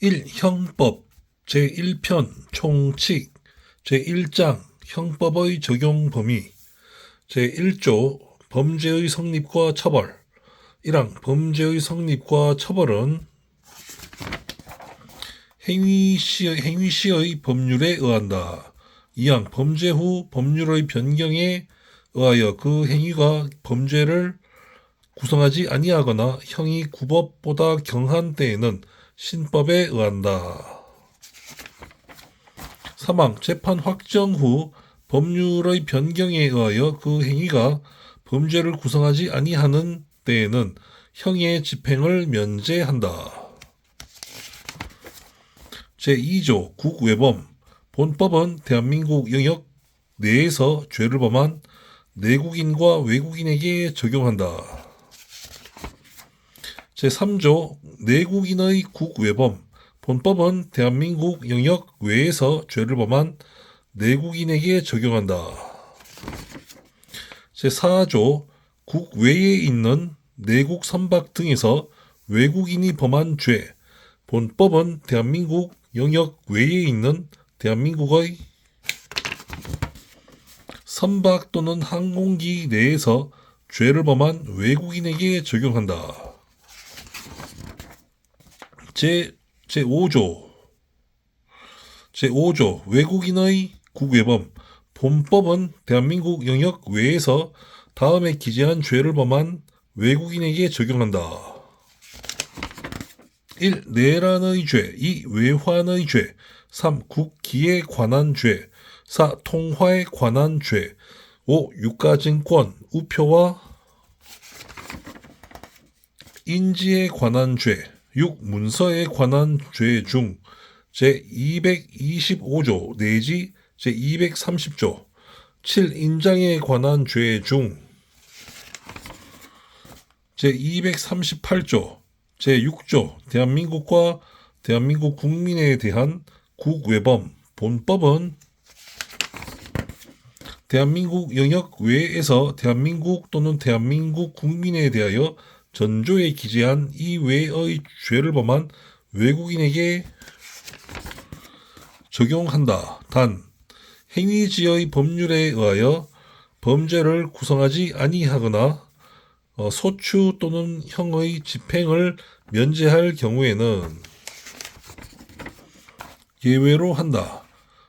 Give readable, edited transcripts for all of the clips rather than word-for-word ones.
1. 형법 제1편 총칙 제1장 형법의 적용 범위 제1조 범죄의 성립과 처벌 1항 범죄의 성립과 처벌은 행위시의 법률에 의한다. 2항 범죄 후 법률의 변경에 의하여 그 행위가 범죄를 구성하지 아니하거나 형이 구법보다 경한 때에는 신법에 의한다. 3항 재판 확정 후 법률의 변경에 의하여 그 행위가 범죄를 구성하지 아니하는 때에는 형의 집행을 면제한다. 제2조 국외범 본법은 대한민국 영역 내에서 죄를 범한 내국인과 외국인에게 적용한다. 제3조 내국인의 국외범 본법은 대한민국 영역 외에서 죄를 범한 내국인에게 적용한다. 제4조 국외에 있는 내국 선박 등에서 외국인이 범한 죄 본법은 대한민국 영역 외에 있는 대한민국의 선박 또는 항공기 내에서 죄를 범한 외국인에게 적용한다. 제5조 외국인의 국외범 본법은 대한민국 영역 외에서 다음에 기재한 죄를 범한 외국인에게 적용한다. 1. 내란의 죄 2. 외환의 죄 3. 국기에 관한 죄 4. 통화에 관한 죄 5. 유가증권, 우표와 인지에 관한 죄 6. 문서에 관한 죄 중 제225조 내지 제230조 7. 인장에 관한 죄 중 제238조 제6조 대한민국과 대한민국 국민에 대한 국외범 본법은 대한민국 영역 외에서 대한민국 또는 대한민국 국민에 대하여 전조에 기재한 이외의 죄를 범한 외국인에게 적용한다. 단 행위지의 법률에 의하여 범죄를 구성하지 아니하거나 소추 또는 형의 집행을 면제할 경우에는 예외로 한다.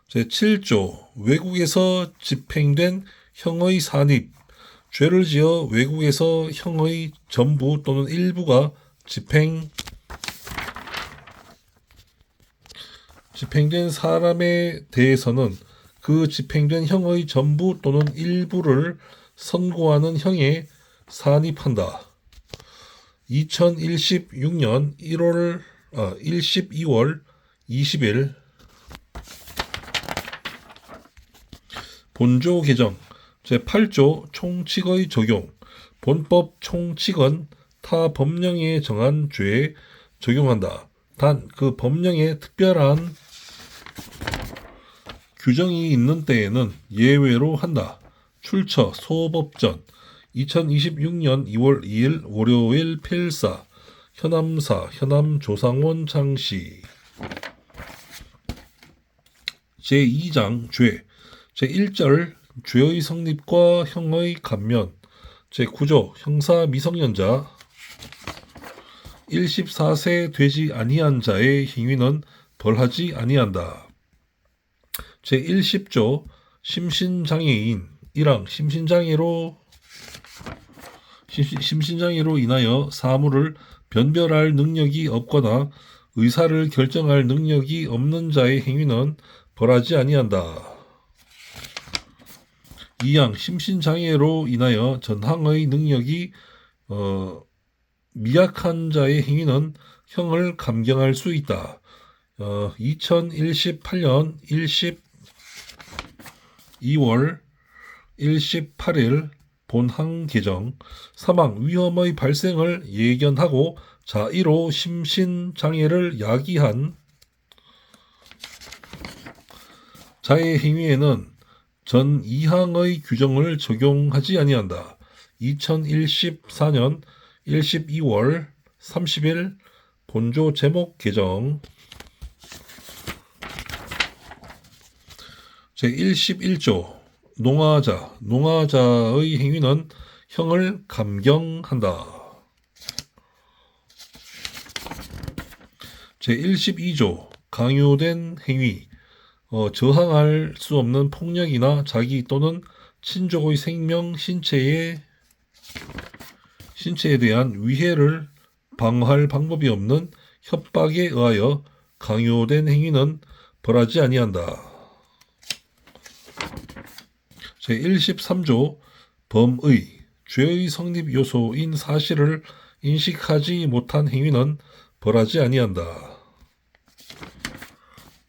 제7조 외국에서 집행된 형의 산입 죄를 지어 외국에서 형의 전부 또는 일부가 집행된 사람에 대해서는 그 집행된 형의 전부 또는 일부를 선고하는 형에 산입한다. 2016년 12월 20일 본조 개정 제8조 총칙의 적용 본법 총칙은 타 법령에 정한 죄에 적용한다. 단 그 법령에 특별한 규정이 있는 때에는 예외로 한다. 출처 소법전 2026년 2월 2일 월요일 필사 현암사 현암조상원 창시 제2장 죄 제1절 죄의 성립과 형의 감면 제9조 형사 미성년자 14세 되지 아니한 자의 행위는 벌하지 아니한다. 제110조 심신장애인 1항 심신장애로 인하여 사물을 변별할 능력이 없거나 의사를 결정할 능력이 없는 자의 행위는 벌하지 아니한다. 2항 심신장애로 인하여 전항의 능력이 미약한 자의 행위는 형을 감경할 수 있다. 2018년 2월 18일 본항 개정 사망 위험의 발생을 예견하고 자의로 심신장애를 야기한 자의 행위에는 전 2항의 규정을 적용하지 아니한다. 2014년 12월 30일 본조 제목 개정 제111조 농하자, 농하자의 행위는 형을 감경한다. 제112조 강요된 행위, 저항할 수 없는 폭력이나 자기 또는 친족의 생명, 신체에 대한 위해를 방어할 방법이 없는 협박에 의하여 강요된 행위는 벌하지 아니한다. 제113조 범의, 죄의 성립 요소인 사실을 인식하지 못한 행위는 벌하지 아니한다.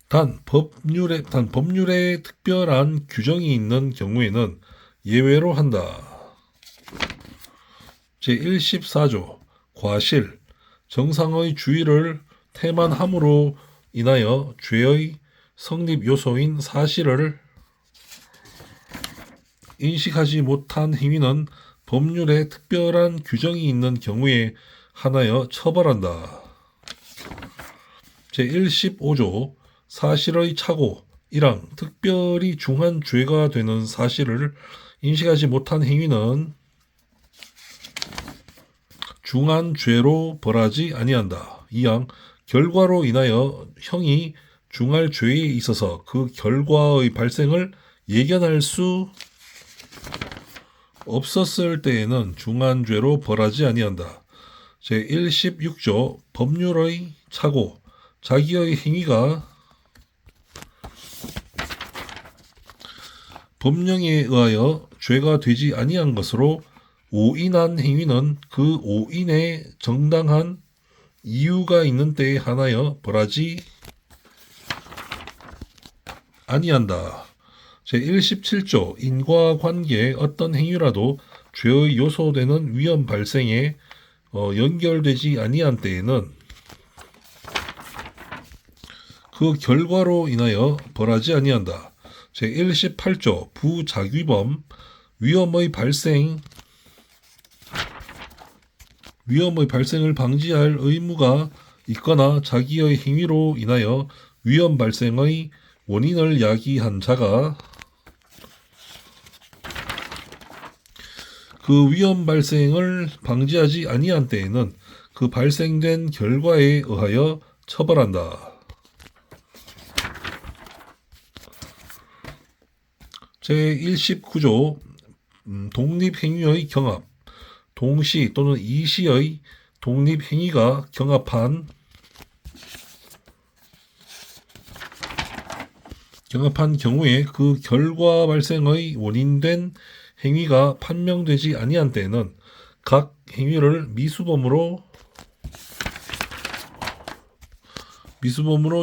단 법률에 특별한 규정이 있는 경우에는 예외로 한다. 제114조 과실, 정상의 주의를 태만함으로 인하여 죄의 성립 요소인 사실을 인식하지 못한 행위는 법률에 특별한 규정이 있는 경우에 한하여 처벌한다. 제115조 사실의 착오 1항 특별히 중한 죄가 되는 사실을 인식하지 못한 행위는 중한 죄로 벌하지 아니한다. 2항 결과로 인하여 형이 중할 죄에 있어서 그 결과의 발생을 예견할 수 없었을 때에는 중한 죄로 벌하지 아니한다. 제116조 법률의 착오 자기의 행위가 법령에 의하여 죄가 되지 아니한 것으로 오인한 행위는 그 오인에 정당한 이유가 있는 때에 한하여 벌하지 아니한다. 제117조 인과관계의 어떤 행위라도 죄의 요소되는 위험 발생에 연결되지 아니한 때에는 그 결과로 인하여 벌하지 아니한다. 제118조 부작위범 위험의 발생을 방지할 의무가 있거나 자기의 행위로 인하여 위험 발생의 원인을 야기한 자가 그 위험 발생을 방지하지 아니한 때에는 그 발생된 결과에 의하여 처벌한다. 제119조 독립행위의 경합 동시 또는 이시의 독립행위가 경합한 경우에 그 결과 발생의 원인된 행위가 판명되지 아니한 때에는 각 행위를 미수범으로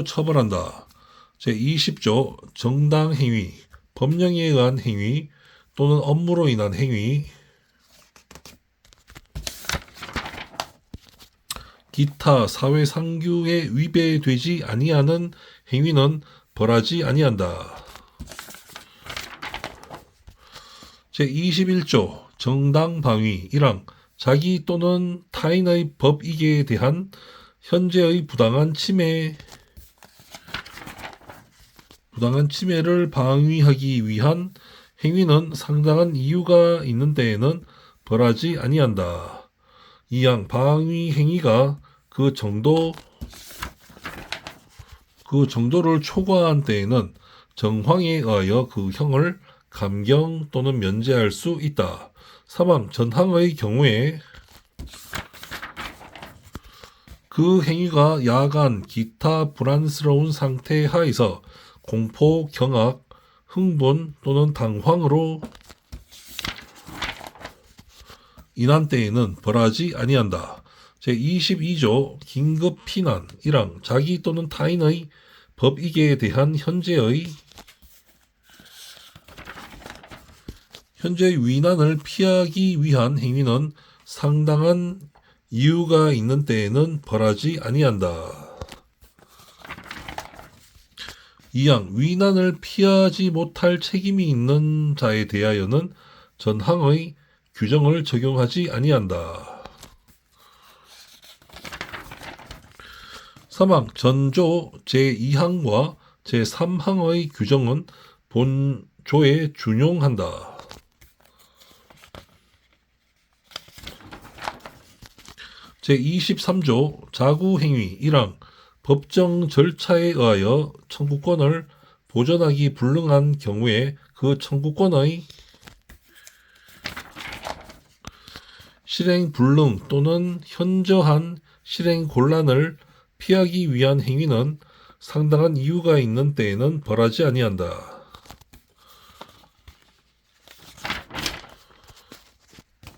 처벌한다. 제20조 정당행위 법령에 의한 행위 또는 업무로 인한 행위 기타 사회상규에 위배되지 아니하는 행위는 벌하지 아니한다. 제21조 정당방위 1항 자기 또는 타인의 법익에 대한 현재의 부당한 침해를 방위하기 위한 행위는 상당한 이유가 있는 때에는 벌하지 아니한다. 2항 방위 행위가 그 정도를 초과한 때에는 정황에 의하여 그 형을 감경 또는 면제할 수 있다. 3항 전항의 경우에 그 행위가 야간 기타 불안스러운 상태 하에서 공포, 경악, 흥분 또는 당황으로 인한 때에는 벌하지 아니한다. 제22조 긴급 피난 1항 자기 또는 타인의 법익에 대한 현재의 위난을 피하기 위한 행위는 상당한 이유가 있는 때에는 벌하지 아니한다. 2항 위난을 피하지 못할 책임이 있는 자에 대하여는 전항의 규정을 적용하지 아니한다. 3항 전조 제2항과 제3항의 규정은 본조에 준용한다. 제23조 자구행위 1항 법정 절차에 의하여 청구권을 보전하기 불능한 경우에 그 청구권의 실행 불능 또는 현저한 실행 곤란을 피하기 위한 행위는 상당한 이유가 있는 때에는 벌하지 아니한다.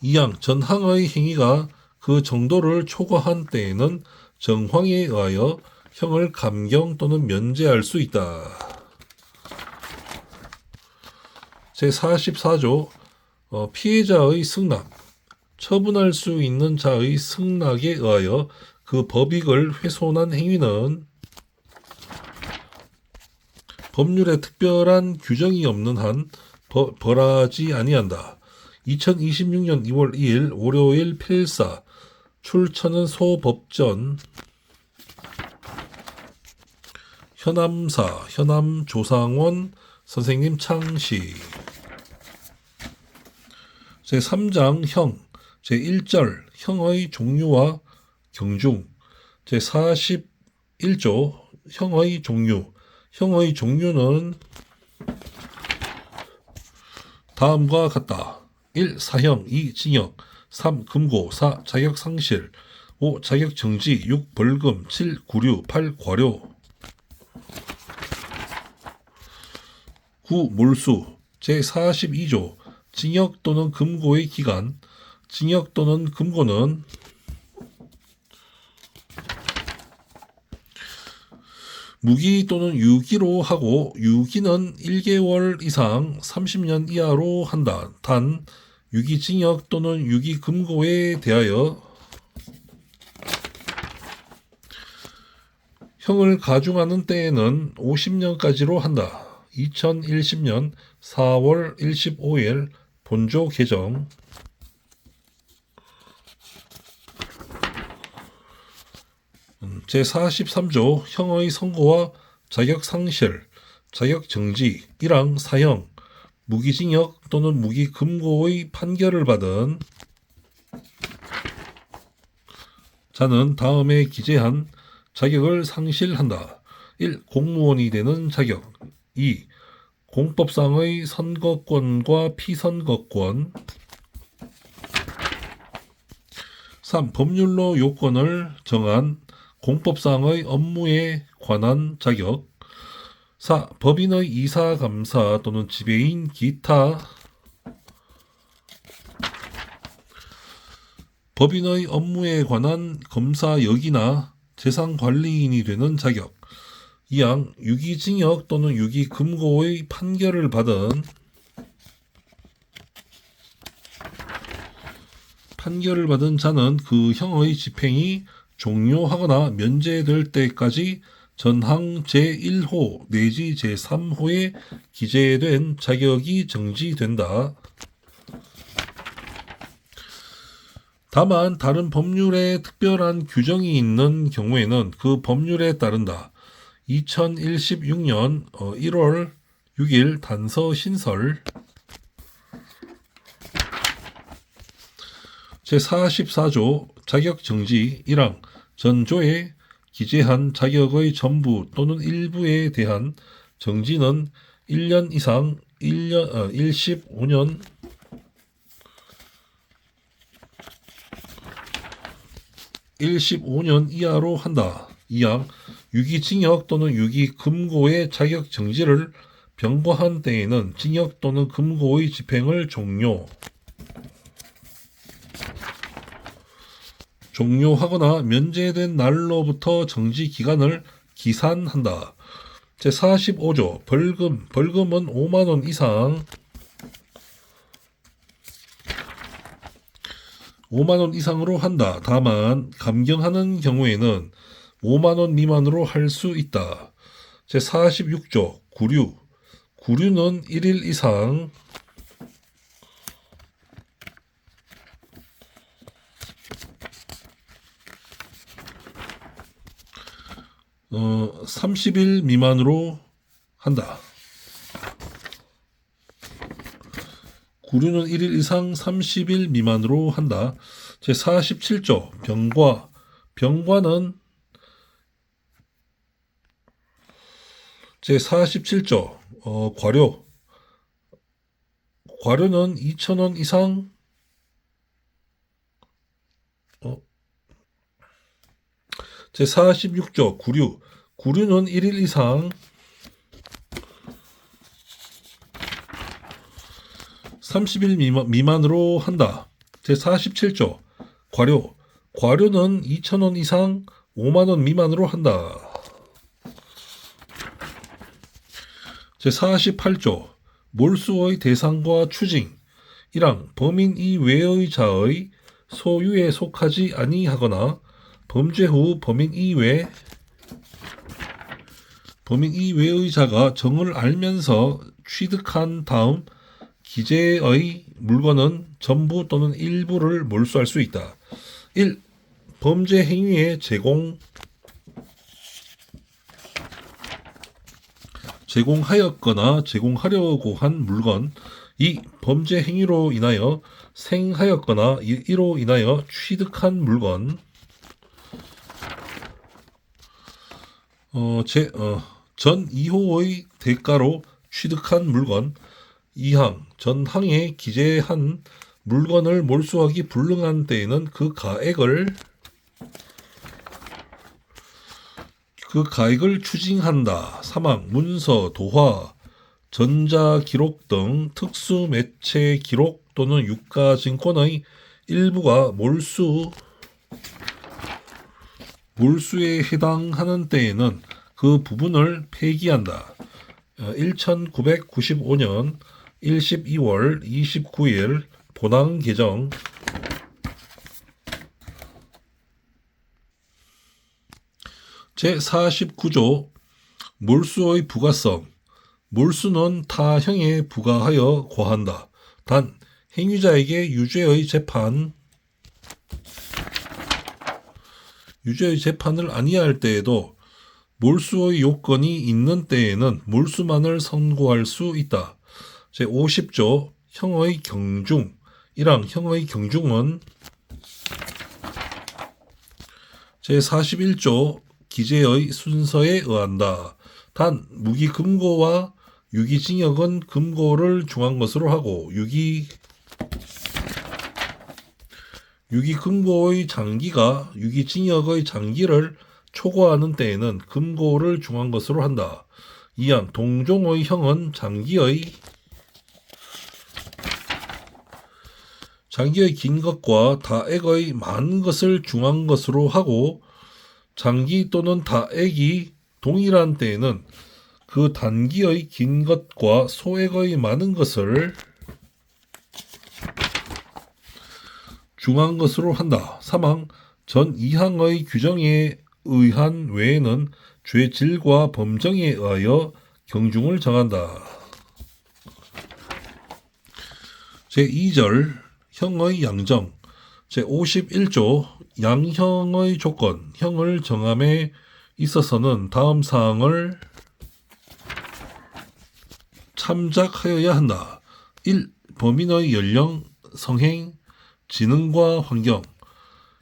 2항 전항의 행위가 그 정도를 초과한 때에는 정황에 의하여 형을 감경 또는 면제할 수 있다. 제44조 피해자의 승낙 처분할 수 있는 자의 승낙에 의하여 그 법익을 훼손한 행위는 법률에 특별한 규정이 없는 한 벌하지 아니한다. 2026년 2월 2일 월요일 필사 출처는 소법전 현암사 현암조상원 선생님 창시 제3장 형 제1절 형의 종류와 경중 제41조 형의 종류 형의 종류는 다음과 같다. 1. 사형 2. 징역 3. 금고 4. 자격상실 5. 자격정지 6. 벌금 7. 구류 8. 과료 9. 몰수 제42조 징역 또는 금고의 기간 징역 또는 금고는 무기 또는 유기로 하고 유기는 1개월 이상 30년 이하로 한다. 단 유기징역 또는 유기금고에 대하여 형을 가중하는 때에는 50년까지로 한다. 2010년 4월 15일 본조 개정 제43조 형의 선고와 자격상실, 자격정지, 1항 사형, 무기징역 또는 무기금고의 판결을 받은 자는 다음에 기재한 자격을 상실한다. 1. 공무원이 되는 자격 2. 공법상의 선거권과 피선거권 3. 법률로 요건을 정한 공법상의 업무에 관한 자격 4. 법인의 이사, 감사 또는 지배인 기타 법인의 업무에 관한 검사 역이나 재산관리인이 되는 자격 2항 유기징역 또는 유기금고의 판결을 받은 자는 그 형의 집행이 종료하거나 면제될 때까지 전항 제1호 내지 제3호에 기재된 자격이 정지된다. 다만 다른 법률에 특별한 규정이 있는 경우에는 그 법률에 따른다. 2016년 1월 6일 단서 신설 제44조 자격정지 1항 전조에 기재한 자격의 전부 또는 일부에 대한 정지는 1년 이상 15년 이하로 한다. 2항 유기징역 또는 유기금고의 자격정지를 병과한 때에는 징역 또는 금고의 집행을 종료하거나 면제된 날로부터 정지 기간을 기산한다. 제45조 벌금은 5만원 이상 5만원 이상으로 한다. 다만 감경하는 경우에는 5만원 미만으로 할 수 있다. 제46조 구류는 1일 이상 30일 미만으로 한다. 구류는 1일 이상 30일 미만으로 한다. 제47조 병과. 병과는 제47조 과료. 과료는 2,000원 이상 제46조 구류. 구류는 1일 이상 30일 미만으로 한다. 제47조 과료. 과료는 2,000원 이상 5만원 미만으로 한다. 제48조 몰수의 대상과 추징. 1항 범인 이외의 자의 소유에 속하지 아니하거나 범죄 후 범인 이외의 자가 정을 알면서 취득한 다음 기재의 물건은 전부 또는 일부를 몰수할 수 있다. 1. 범죄 행위에 제공하였거나 제공하려고 한 물건. 2. 범죄 행위로 인하여 생하였거나 이로 인하여 취득한 물건. 전 2호의 대가로 취득한 물건. 2항 전항에 기재한 물건을 몰수하기 불능한 때에는 그 가액을 추징한다. 3항 문서, 도화, 전자기록 등 특수 매체 기록 또는 유가증권의 일부가 몰수에 해당하는 때에는 그 부분을 폐기한다. 1995년 12월 29일 본항 개정. 제49조 몰수의 부가성. 몰수는 타 형에 부과하여 과한다. 단 행위자에게 유죄의 재판을 아니할 때에도 몰수의 요건이 있는 때에는 몰수만을 선고할 수 있다. 제50조 형의 경중. 1항 형의 경중은 제41조 기재의 순서에 의한다. 단 무기금고와 유기징역은 금고를 중한 것으로 하고 유기금고의 장기가 유기징역의 장기를 초과하는 때에는 금고를 중한 것으로 한다. 2항 동종의 형은 장기의 긴 것과 다액의 많은 것을 중한 것으로 하고 장기 또는 다액이 동일한 때에는 그 단기의 긴 것과 소액의 많은 것을 중한 것으로 한다. 3항 전 2항의 규정에 의한 외에는 죄질과 범정에 의하여 경중을 정한다. 제2절 형의 양정. 제51조 양형의 조건. 형을 정함에 있어서는 다음 사항을 참작하여야 한다. 1. 범인의 연령, 성행, 지능과 환경.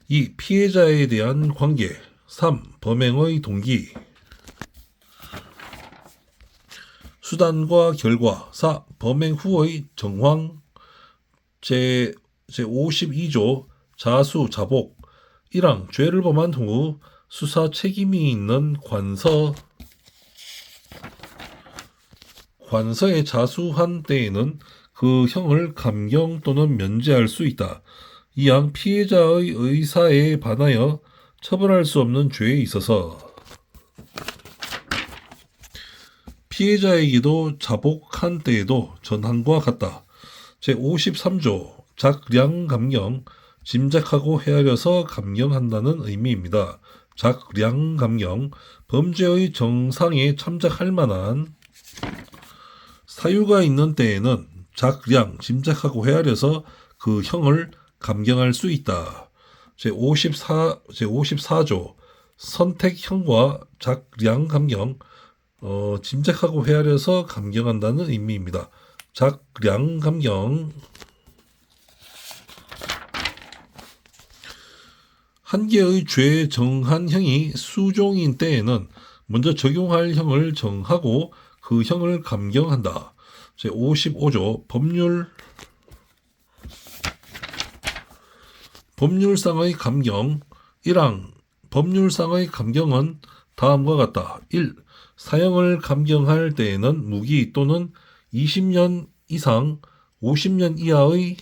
2. 피해자에 대한 관계. 3. 범행의 동기, 수단과 결과. 4. 범행 후의 정황. 제52조 자수, 자복. 1항 죄를 범한 후 수사 책임이 있는 관서에 자수한 때에는 그 형을 감경 또는 면제할 수 있다. 2항 피해자의 의사에 반하여 처벌할 수 없는 죄에 있어서 피해자에게도 자복한 때에도 전항과 같다. 제53조 작량감경. 짐작하고 헤아려서 감경한다는 의미입니다. 작량감경. 범죄의 정상에 참작할 만한 사유가 있는 때에는 짐작하고 헤아려서 그 형을 감경할 수 있다. 제54조 선택형과 작량감경. 짐작하고 헤아려서 감경한다는 의미입니다. 작량 감경. 한 개의 죄 정한 형이 수종인 때에는 먼저 적용할 형을 정하고 그 형을 감경한다. 제55조 법률상의 감경. 1항 법률상의 감경은 다음과 같다. 1. 사형을 감경할 때에는 무기 또는 20년 이상 50년 이하의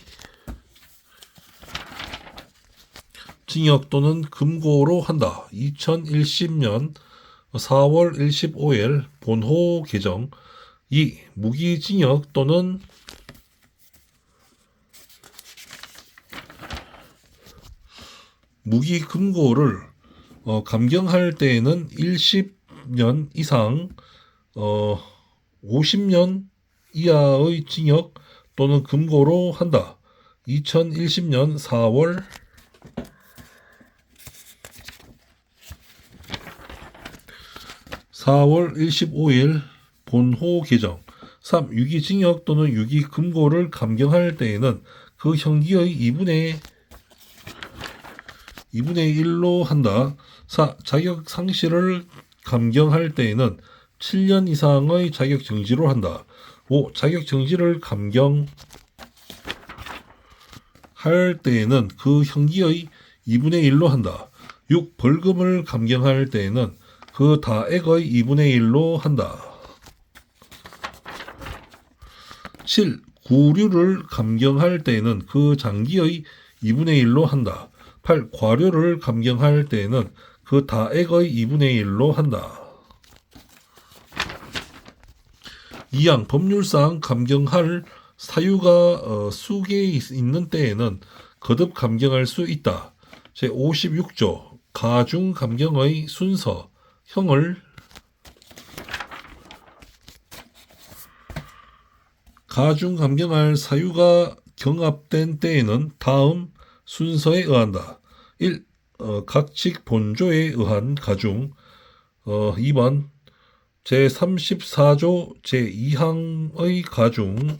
징역 또는 금고로 한다. 2010년 4월 25일 본호 개정. 2. 무기징역 또는 무기금고를 감경할 때에는 10년 이상 50년 이하의 징역 또는 금고로 한다. 2010년 4월 25일 본호 개정. 3. 유기징역 또는 유기금고를 감경할 때에는 그 형기의 2분의 1로 한다. 4. 자격 상실을 감경할 때에는 7년 이상의 자격 정지로 한다. 5. 자격 정지를 감경할 때에는 그 형기의 2분의 1로 한다. 6. 벌금을 감경할 때에는 그 다액의 2분의 1로 한다. 7. 구류를 감경할 때에는 그 장기의 2분의 1로 한다. 8. 과료를 감경할 때에는 그 다액의 2분의 1로 한다. 2항 법률상 감경할 사유가 수개에 있는 때에는 거듭 감경할 수 있다. 제56조 가중 감경의 순서. 형을 가중 감경할 사유가 경합된 때에는 다음 순서에 의한다. 1. 각칙 본조에 의한 가중. 2번 제34조 제2항의 가중.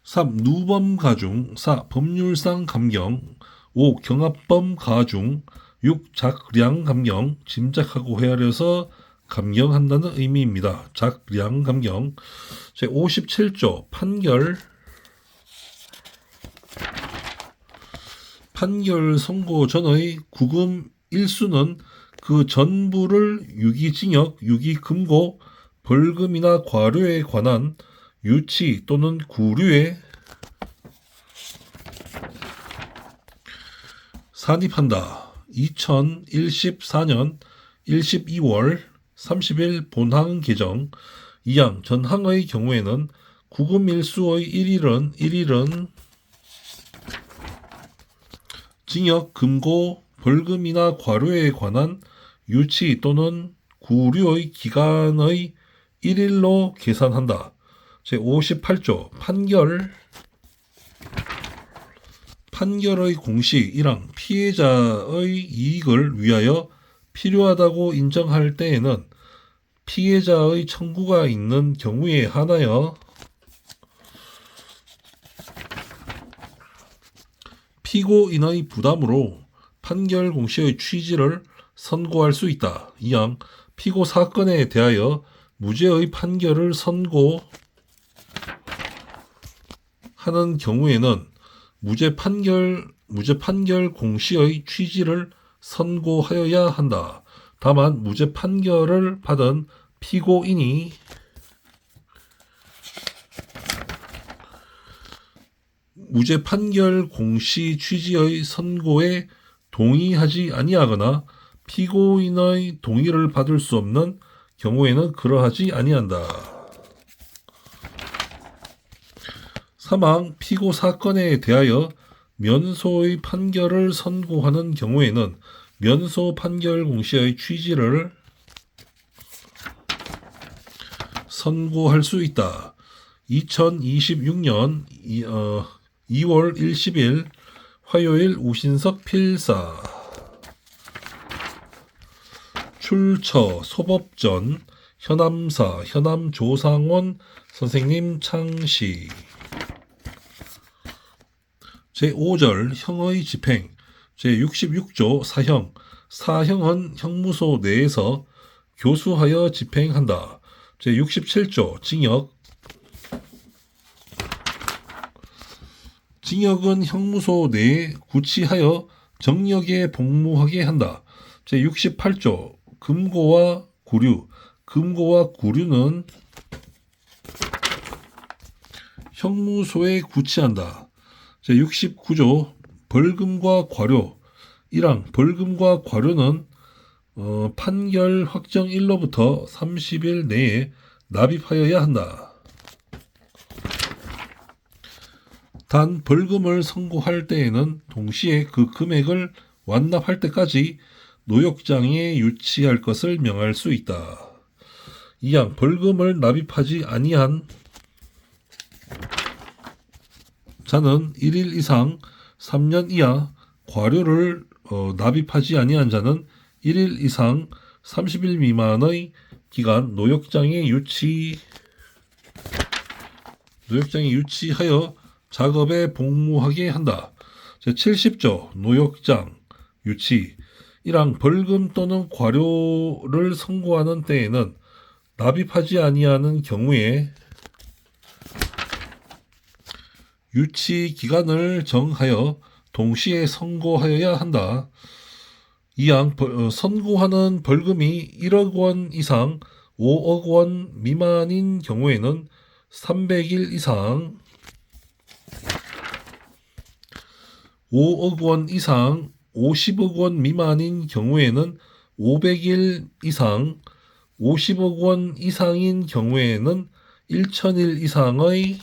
3. 누범 가중. 4. 법률상 감경. 5. 경합범 가중. 6. 작량 감경. 짐작하고 헤아려서 감경한다는 의미입니다. 작량 감경. 제57조 판결. 판결 선고 전의 구금 일수는 그 전부를 유기징역, 유기금고, 벌금이나 과료에 관한 유치 또는 구류에 산입한다. 2014년 12월 30일 본항 개정. 2항 전항의 경우에는 구금일수의 1일은 징역, 금고, 벌금이나 과료에 관한 유치 또는 구류의 기간의 1일로 계산한다. 제58조 판결의 공시. 1항 피해자의 이익을 위하여 필요하다고 인정할 때에는 피해자의 청구가 있는 경우에 한하여 피고인의 부담으로 판결 공시의 취지를 선고할 수 있다. 2항 피고 사건에 대하여 무죄의 판결을 선고하는 경우에는 무죄 판결 공시의 취지를 선고하여야 한다. 다만 무죄 판결을 받은 피고인이 무죄 판결 공시 취지의 선고에 동의하지 아니하거나 피고인의 동의를 받을 수 없는 경우에는 그러하지 아니한다. 3항 피고 사건에 대하여 면소의 판결을 선고하는 경우에는 면소 판결 공시의 취지를 선고할 수 있다. 2026년 2월 10일 화요일 우신석 필사. 출처 소법전 현암사, 현암조상원 선생님 창시. 제5절 형의 집행. 제66조 사형. 사형은 형무소 내에서 교수하여 집행한다. 제67조 징역. 징역은 형무소 내에 구치하여 정력에 복무하게 한다. 제68조 금고와 구류. 금고와 구류는 형무소에 구치한다. 제69조 벌금과 과료. 1항 벌금과 과료는 판결 확정일로부터 30일 내에 납입하여야 한다. 단 벌금을 선고할 때에는 동시에 그 금액을 완납할 때까지 노역장에 유치할 것을 명할 수 있다. 2항 벌금을 납입하지 아니한 자는 1일 이상 3년 이하, 과료를 납입하지 아니한 자는 1일 이상 30일 미만의 기간 노역장에 유치하여 작업에 복무하게 한다. 제70조 노역장 유치. 1항 벌금 또는 과료를 선고하는 때에는 납입하지 아니하는 경우에 유치 기간을 정하여 동시에 선고하여야 한다. 2항 선고하는 벌금이 1억 원 이상 5억 원 미만인 경우에는 300일 이상 5억 원 이상 50억 원 미만인 경우에는 500일 이상 50억 원 이상인 경우에는 1000일 이상의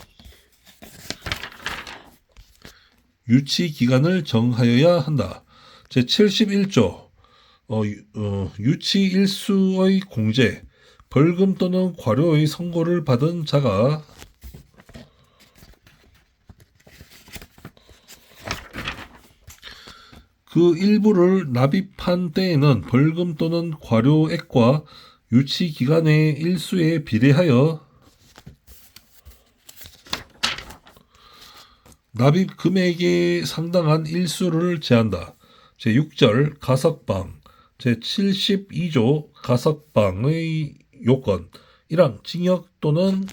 유치 기간을 정하여야 한다. 제71조 유치 일수의 공제. 벌금 또는 과료의 선고를 받은 자가 그 일부를 납입한 때에는 벌금 또는 과료액과 유치 기간의 일수에 비례하여 납입 금액에 상당한 일수를 제한다. 제6절 가석방. 제72조 가석방의 요건. 1항 징역 또는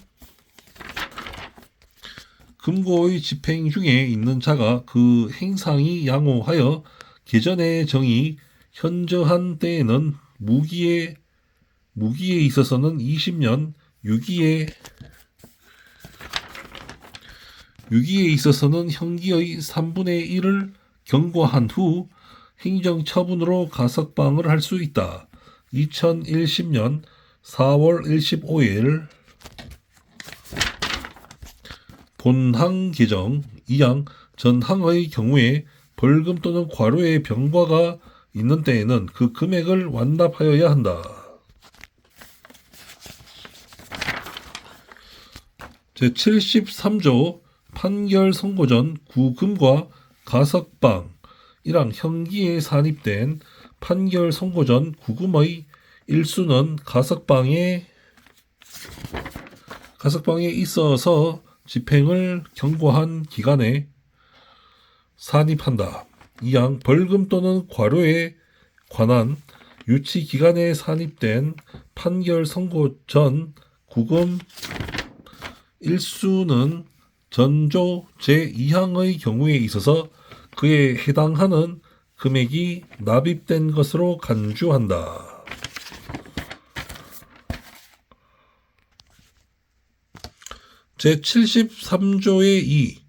금고의 집행 중에 있는 자가 그 행상이 양호하여 개전의 정이 현저한 때에는 무기에 있어서는 20년, 유기에 있어서는 형기의 3분의 1을 경과한 후 행정처분으로 가석방을 할 수 있다. 2010년 4월 25일 본항 개정. 2항 전항의 경우에 벌금 또는 과료의 병과가 있는 때에는 그 금액을 완납하여야 한다. 제73조 판결 선고 전 구금과 가석방. 1항 형기에 산입된 판결 선고 전 구금의 일수는 가석방에 있어서 집행을 경고한 기간에 산입한다. 2항 벌금 또는 과료에 관한 유치 기간에 산입된 판결 선고 전 구금 일수는 전조 제2항의 경우에 있어서 그에 해당하는 금액이 납입된 것으로 간주한다. 제73조의 2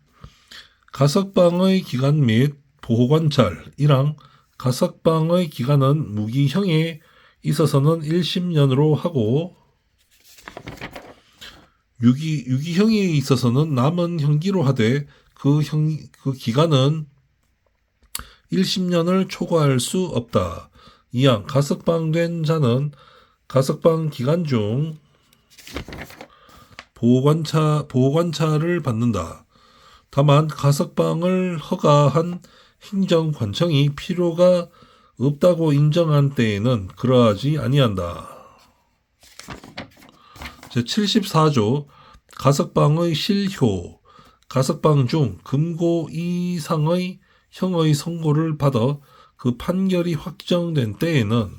가석방의 기간 및 보호관찰. 1항 가석방의 기간은 무기형에 있어서는 1심년으로 하고 유기형에 있어서는 남은 형기로 하되 그 기간은 1심년을 초과할 수 없다. 2항 가석방된 자는 가석방 기간 중 보호관찰을 받는다. 다만 가석방을 허가한 행정관청이 필요가 없다고 인정한 때에는 그러하지 아니한다. 제74조 가석방의 실효. 가석방 중 금고 이상의 형의 선고를 받아 그 판결이 확정된 때에는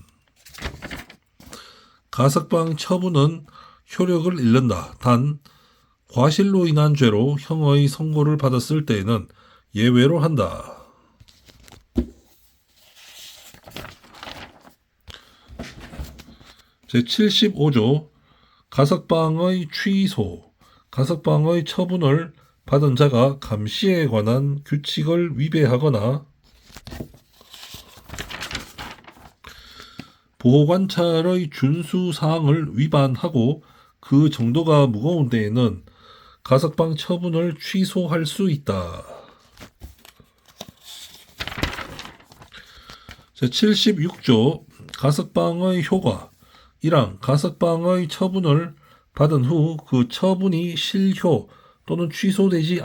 가석방 처분은 효력을 잃는다. 단 과실로 인한 죄로 형의 선고를 받았을 때에는 예외로 한다. 제75조 가석방의 취소. 가석방의 처분을 받은 자가 감시에 관한 규칙을 위배하거나 보호관찰의 준수사항을 위반하고 그 정도가 무거운 데에는 가석방 처분을 취소할 수 있다. 제76조 가석방의 효과. 1항 가석방의 처분을 받은 후 그 처분이 실효 또는 취소되지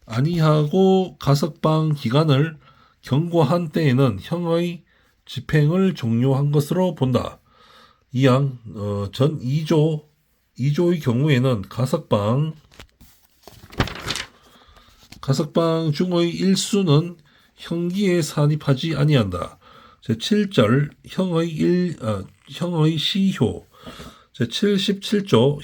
아니하고 가석방 기간을 경과한 때에는 형의 집행을 종료한 것으로 본다. 2항 전 2조의 경우에는 가석방 중의 일수는 형기에 산입하지 아니한다. 제7절 형의 시효. 제77조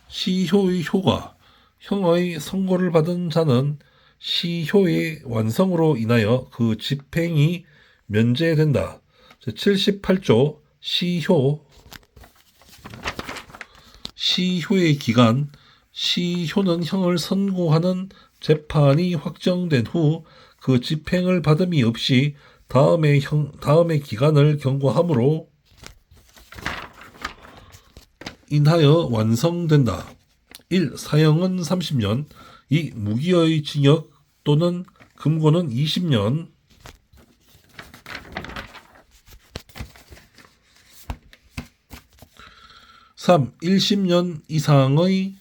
시효의 효과. 형의 선고를 받은 자는 시효의 완성으로 인하여 그 집행이 면제된다. 제78조 시효의 기간. 시효는 형을 선고하는 재판이 확정된 후 그 집행을 받음이 없이 다음의 기간을 경과함으로 인하여 완성된다. 1. 사형은 30년. 2. 무기의 징역 또는 금고는 20년. 3. 1심년 이상의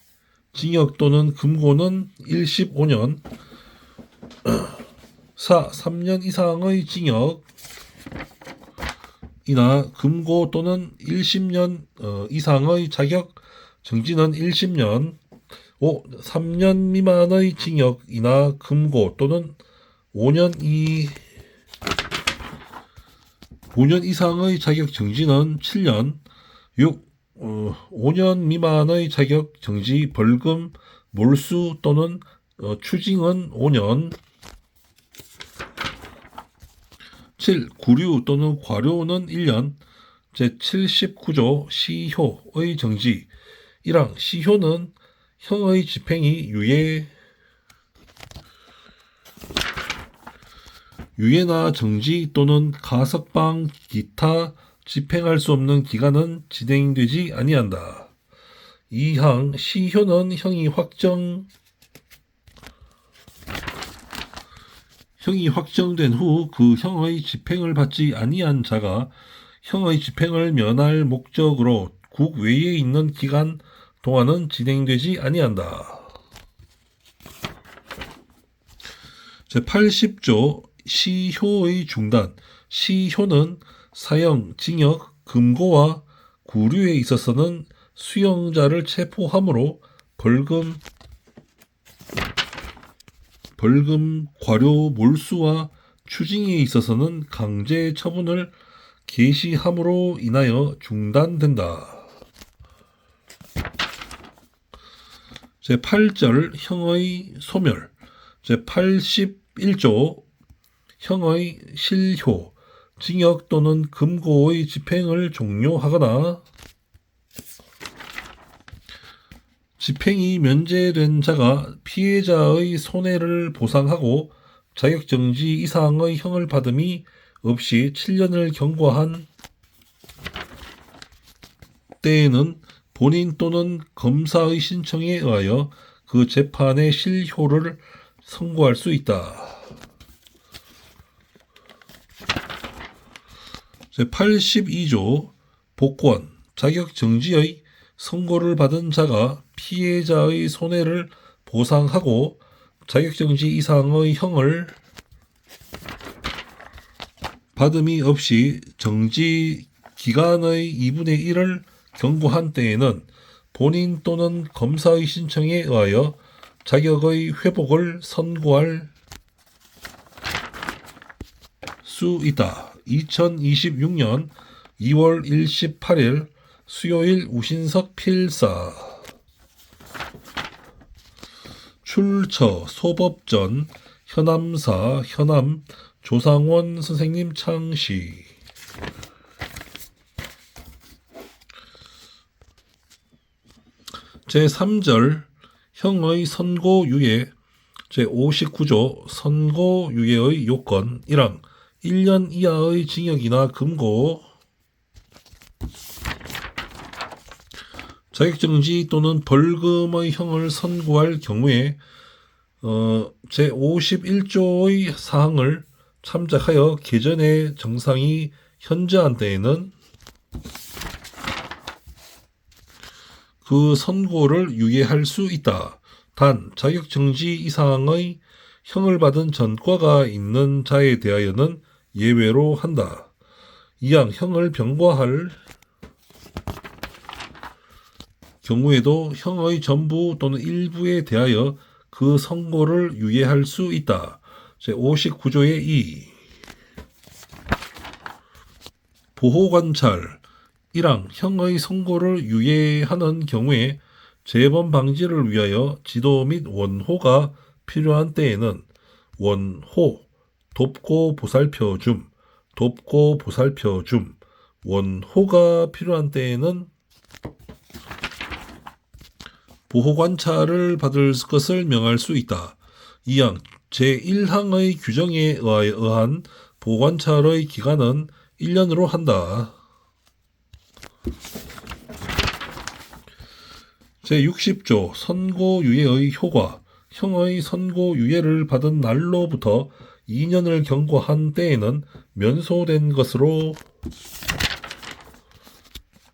징역 또는 금고는 15년. 4. 3년 이상의 징역이나 금고 또는 1심년 이상의 자격 정지는 1심년. 5. 3년 미만의 징역이나 금고 또는 5년 이상의 자격 정지는 7년. 6. 5년 미만의 자격 정지, 벌금, 몰수 또는 추징은 5년. 7. 구류 또는 과료는 1년. 제79조 시효의 정지. 1항 시효는 형의 집행이 유예나 정지 또는 가석방 기타 집행할 수 없는 기간은 진행되지 아니한다. 2항 시효는 형이 확정된 후 그 형의 집행을 받지 아니한 자가 형의 집행을 면할 목적으로 국외에 있는 기간 동안은 진행되지 아니한다. 제80조 시효의 중단. 시효는 사형, 징역, 금고와 구류에 있어서는 수용자를 체포함으로 벌금, 과료, 몰수와 추징에 있어서는 강제 처분을 개시함으로 인하여 중단된다. 제8절 형의 소멸. 제81조 형의 실효. 징역 또는 금고의 집행을 종료하거나 집행이 면제된 자가 피해자의 손해를 보상하고 자격정지 이상의 형을 받음이 없이 7년을 경과한 때에는 본인 또는 검사의 신청에 의하여 그 재판의 실효를 선고할 수 있다. 제82조 복권. 자격정지의 선고를 받은 자가 피해자의 손해를 보상하고 자격정지 이상의 형을 받음이 없이 정지 기간의 2분의 1을 경고한 때에는 본인 또는 검사의 신청에 의하여 자격의 회복을 선고할 수 있다. 2026년 2월 28일 수요일 우신석 필사. 출처 소법전 현암사 현암 조상원 선생님 창시. 제3절 형의 선고유예 제59조 선고유예의 요건 1항 1년 이하의 징역이나 금고 자격정지 또는 벌금의 형을 선고할 경우에 제51조의 사항을 참작하여 개전의 정상이 현저한 때에는 그 선고를 유예할 수 있다. 단 자격정지 이상의 형을 받은 전과가 있는 자에 대하여는 예외로 한다. 이항 형을 병과할 경우에도 형의 전부 또는 일부에 대하여 그 선고를 유예할 수 있다. 제59조의 2 보호관찰 1항 형의 선고를 유예하는 경우에 재범 방지를 위하여 지도 및 원호가 필요한 때에는 원호, 돕고 보살펴 줌, 돕고 보살펴 줌, 원호가 필요한 때에는 보호관찰을 받을 것을 명할 수 있다. 2항 제1항의 규정에 의한 보호관찰의 기간은 1년으로 한다. 제60조 선고유예의 효과 형의 선고유예를 받은 날로부터 2년을 경과한 때에는 면소된 것으로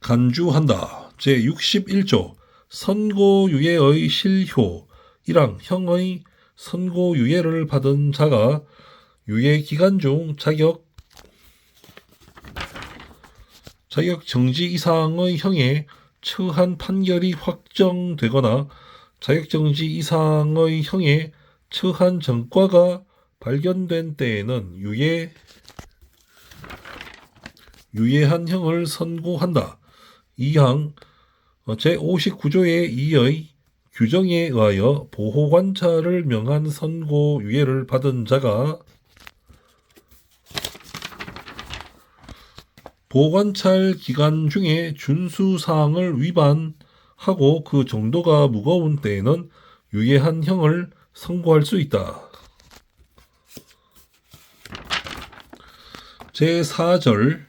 간주한다. 제61조 선고유예의 실효 1항 형의 선고유예를 받은 자가 유예기간 중 자격정지 이상의 형에 처한 판결이 확정되거나 자격정지 이상의 형에 처한 전과가 발견된 때에는 유예한 형을 선고한다. 2항 제59조의 2의 규정에 의하여 보호관찰을 명한 선고유예를 받은 자가 보호관찰 기간 중에 준수사항을 위반하고 그 정도가 무거운 때에는 유예한 형을 선고할 수 있다. 제4절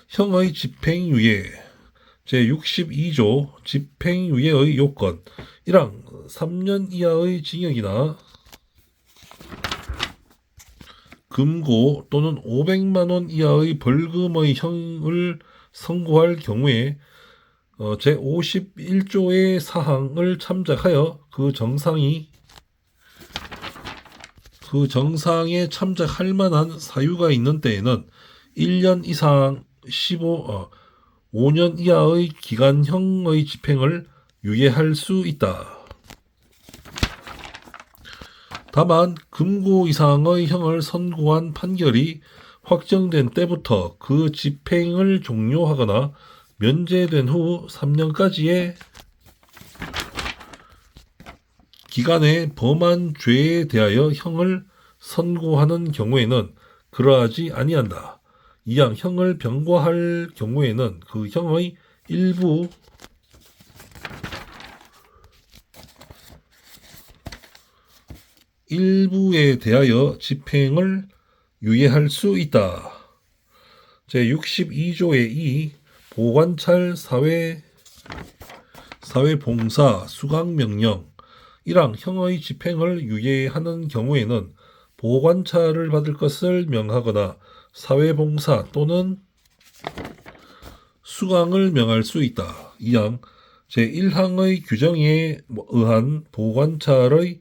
형의 집행유예 제62조 집행유예의 요건 1항 3년 이하의 징역이나 금고 또는 500만원 이하의 벌금의 형을 선고할 경우에 제51조의 사항을 참작하여 그 정상에 참작할 만한 사유가 있는 때에는 1년 이상 5년 이하의 기간형의 집행을 유예할 수 있다. 다만 금고 이상의 형을 선고한 판결이 확정된 때부터 그 집행을 종료하거나 면제된 후 3년까지의 기간에 범한 죄에 대하여 형을 선고하는 경우에는 그러하지 아니한다. 이항 형을 병과할 경우에는 그 형의 일부에 대하여 집행을 유예할 수 있다. 제62조의 2 보관찰 사회봉사 수강명령 1항 형의 집행을 유예하는 경우에는 보관찰을 받을 것을 명하거나 사회봉사 또는 수강을 명할 수 있다. 2항 제1항의 규정에 의한 보관찰의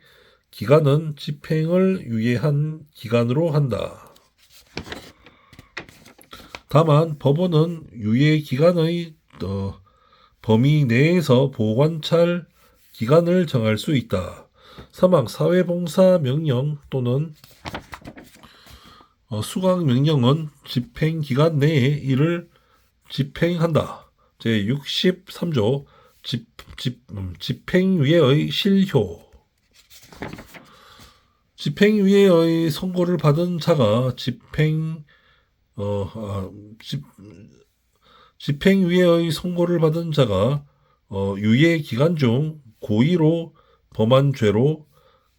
기간은 집행을 유예한 기간으로 한다. 다만 법원은 유예 기간의 범위 내에서 보관찰 기간을 정할 수 있다. 사망 사회봉사 명령 또는 수강 명령은 집행 기간 내에 이를 집행한다. 제63조 집행유예의 실효. 집행유예의 선고를 받은 자가 집행유예의 선고를 받은 자가 유예 기간 중 고의로 범한 죄로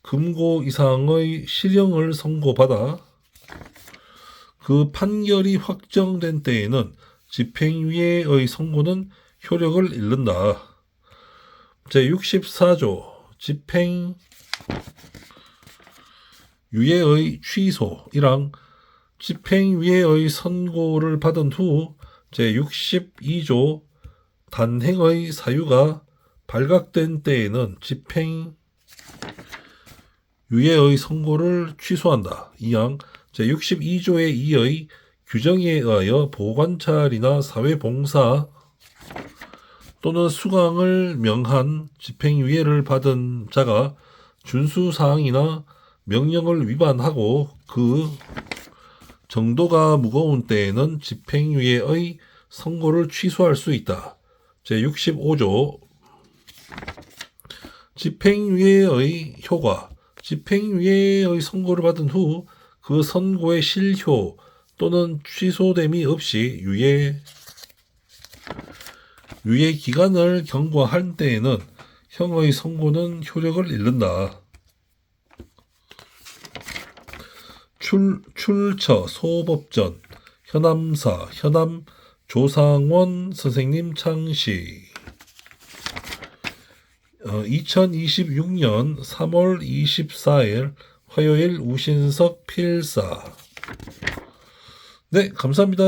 금고 이상의 실형을 선고받아 그 판결이 확정된 때에는 집행유예의 선고는 효력을 잃는다. 제64조 집행유예의 취소 1항 집행유예의 선고를 받은 후 제62조 단행의 사유가 발각된 때에는 집행유예의 선고를 취소한다. 2항 제62조의 2의 규정에 의하여 보관찰이나 사회봉사 또는 수강을 명한 집행유예를 받은 자가 준수사항이나 명령을 위반하고 그 정도가 무거운 때에는 집행유예의 선고를 취소할 수 있다. 제65조 집행유예의 효과 집행유예의 선고를 받은 후 그 선고의 실효 또는 취소됨이 없이 유예 기간을 경과한 때에는 형의 선고는 효력을 잃는다. 출처 소법전 현암사 현암 조상원 선생님 창시 2026년 3월 24일 화요일 우신석 필사. 네, 감사합니다.